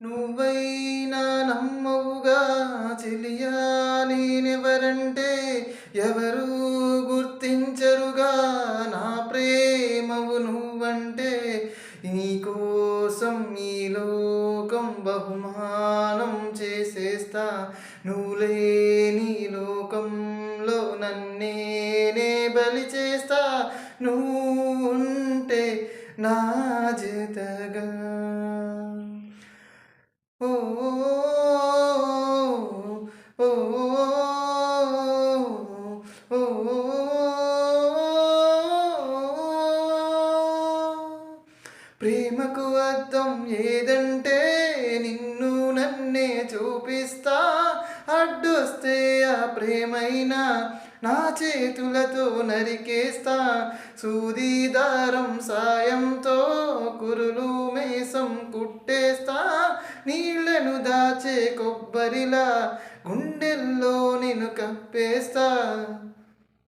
నువ్వైనా నమ్మవుగా చెలియా నేనెవరంటే ఎవరు గుర్తించరుగా నా ప్రేమవు నువ్వంటే నీకోసం ఈ లోకం బహుమానం చేసేస్తా నువ్వు లేని లోకంలో నన్నేనే బలి చేస్తా నువ్వు ఉంటే నా జతగా ఓ ఓ ఓ ప్రేమకు అర్థం ఏదంటే నిన్ను నన్నే చూపిస్తా అడ్డొస్తే ఆ ప్రేమైనా నా చేతులతో నరికేస్తా సూది దారం సాయంతో కురులు మేసం కుట్టేస్తా నీళ్లను దాచే కొబ్బరిలా గుండెల్లో నేను కప్పేస్తా